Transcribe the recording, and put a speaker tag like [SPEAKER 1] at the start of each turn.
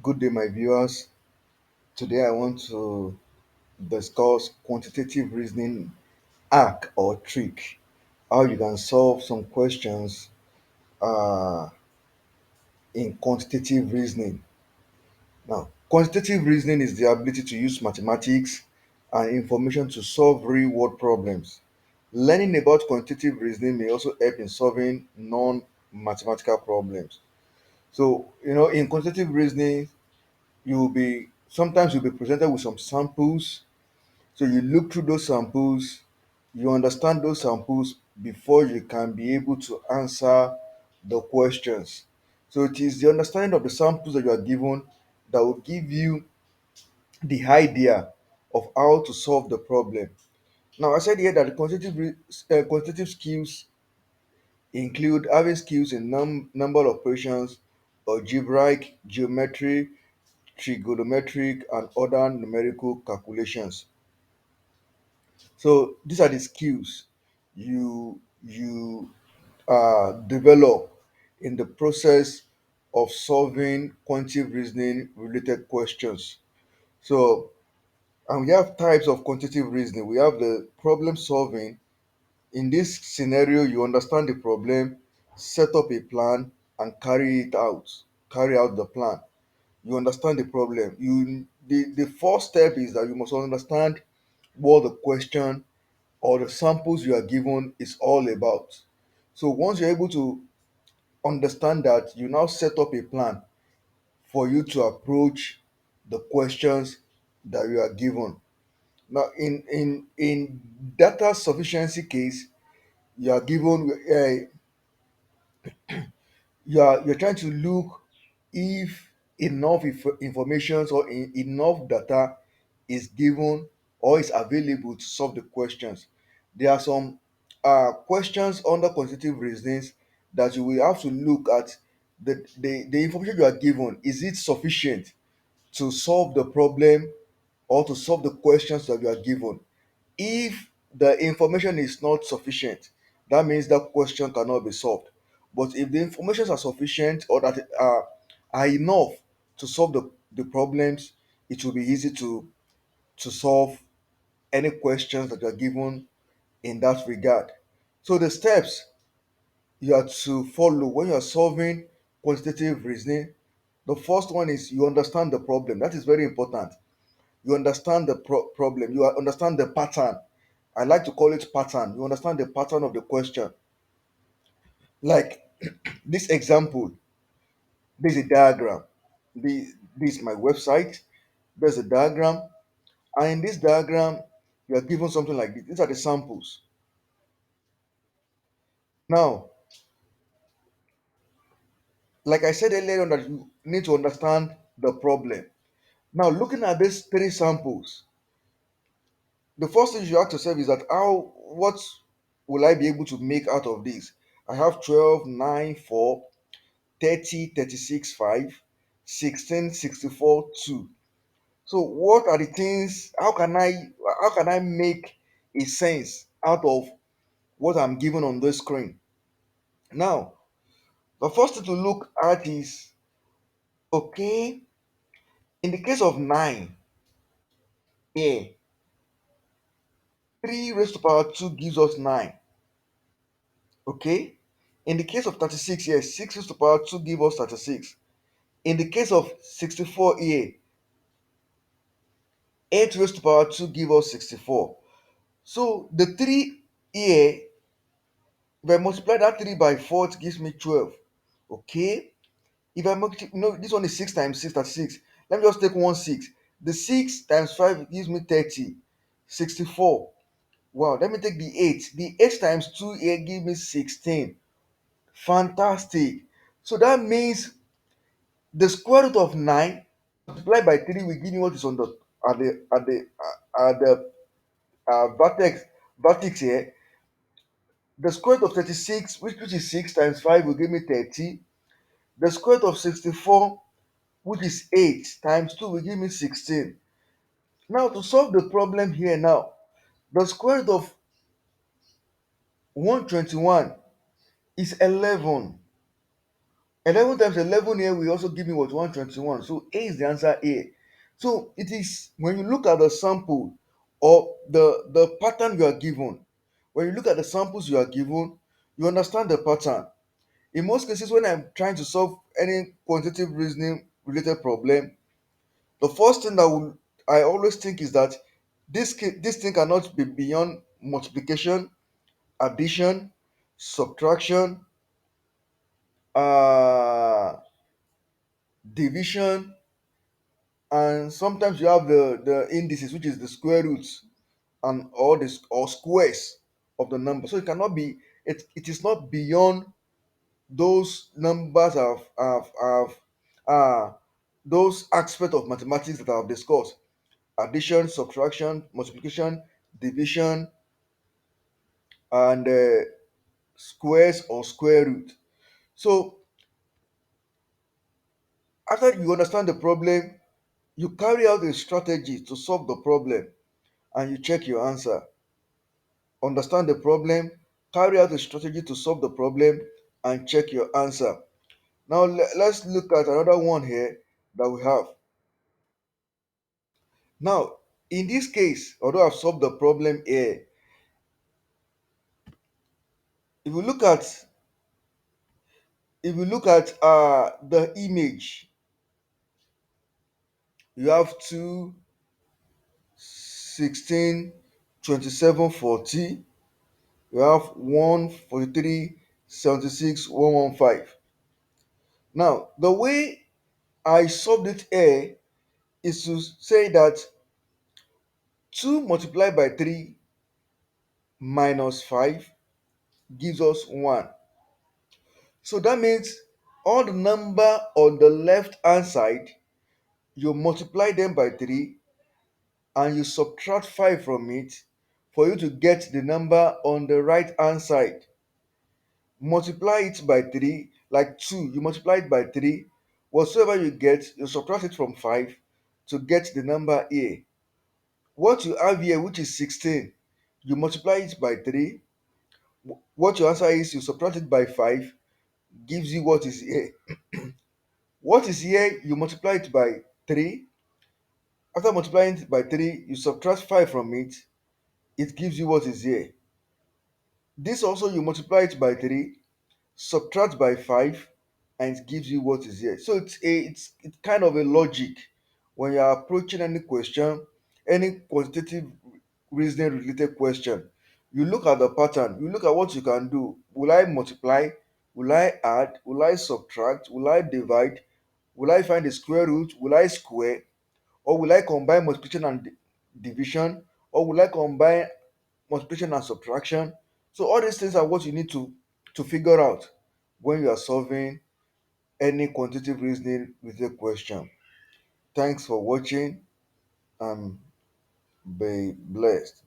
[SPEAKER 1] Good day, my viewers. Today, I want to discuss quantitative reasoning hack or trick, how you can solve some questions uh, in quantitative reasoning. Now, quantitative reasoning is the ability to use mathematics and information to solve real world problems. Learning about quantitative reasoning may also help in solving non mathematical problems. So, in quantitative reasoning, you'll be presented with some samples. So you look through those samples, you understand those samples before you can be able to answer the questions. So it is the understanding of the samples that you are given that will give you the idea of how to solve the problem. Now, I said here that the quantitative skills include having skills in number operations, algebraic, geometry, trigonometric, and other numerical calculations. So these are the skills you develop in the process of solving quantitative reasoning related questions. So, and we have types of quantitative reasoning. We have the problem solving. In this scenario, you understand the problem, set up a plan, and carry it out. Carry out the plan. You understand the problem. The first step is that you must understand what the question or the samples you are given is all about. So once you're able to understand that, you now set up a plan for you to approach the questions that you are given. Now, in data sufficiency case, you are given you're trying to look if enough information or enough data is given or is available to solve the questions. There are some questions under quantitative reasonings that you will have to look at. The information you are given, is it sufficient to solve the problem or to solve the questions that you are given? If the information is not sufficient, that means that question cannot be solved. But if the informations are sufficient or that are enough to solve the problems, it will be easy to solve any questions that are given in that regard. So the steps you have to follow when you are solving quantitative reasoning, the first one is you understand the problem. That is very important. You understand the problem. You understand the pattern. I like to call it pattern. You understand the pattern of the question. Like this example, there's a diagram. This is my website. There's a diagram. And in this diagram, you are given something like this. These are the samples. Now, like I said earlier on, that you need to understand the problem. Now, looking at these three samples, the first thing you ask yourself is that what will I be able to make out of this? I have 12, 9, 4, 30, 36, 5, 16, 64, 2. So what are the things, how can I make a sense out of what I'm given on the screen? Now, the first thing to look at is, okay, in the case of 9, here, 3 raised to power 2 gives us 9. Okay? In the case of 36 here, 6 raised to power 2 gives us 36. In the case of 64 here, 8 raised to power 2 gives us 64. So the 3 here, if I multiply that 3 by 4, it gives me 12. Okay? If I multiply, this one is 6 times 6, that's 6. Let me just take one 6. The 6 times 5 gives me 30. 64. Wow, let me take the 8. The 8 times 2 here gives me 16. Fantastic. So that means the square root of 9 multiplied by 3 will give me what is on the at the vertex here. The square root of 36, which is 6 times 5, will give me 30. The square root of 64, which is 8 times 2, will give me 16. Now, to solve the problem here now, the square root of 121 is 11. 11 times 11 here will also give me what 121. So A is the answer here. So it is when you look at the sample or the pattern you are given, when you look at the samples you are given, you understand the pattern. In most cases, when I'm trying to solve any quantitative reasoning related problem, the first thing I always think is that this thing cannot be beyond multiplication, addition, subtraction, uh, division, and sometimes you have the indices, which is the square roots and or squares of the number. So it cannot be it is not beyond those numbers of uh those aspects of mathematics that I've discussed: addition, subtraction, multiplication, division, and squares or square root. So after you understand the problem, you carry out a strategy to solve the problem and you check your answer. Understand the problem, carry out a strategy to solve the problem, and check your answer. Now let's look at another one here that we have. Now, in this case, although I've solved the problem here, if you look at the image, you have 2, 16, 27, 40. You have 1, 43, 76, 115. Now, the way I solved it here is to say that 2 multiplied by 3 minus 5 gives us 1. So that means all the number on the left hand side, you multiply them by 3 and you subtract 5 from it for you to get the number on the right hand side. Multiply it by 3, like 2, you multiply it by 3. Whatsoever you get, you subtract it from 5 to get the number here. What you have here, which is 16, you multiply it by 3. What your answer is, you subtract it by 5, gives you what is here. What is here, you multiply it by 3. After multiplying it by 3, you subtract 5 from it, it gives you what is here. This also, you multiply it by 3, subtract by 5, and it gives you what is here. So it's kind of a logic when you are approaching any question, any quantitative reasoning related question. You look at the pattern, you look at what you can do. Will I multiply? Will I add? Will I subtract? Will I divide? Will I find the square root? Will I square? Or will I combine multiplication and division? Or will I combine multiplication and subtraction? So all these things are what you need to figure out when you are solving any quantitative reasoning with a question. Thanks for watching and be blessed.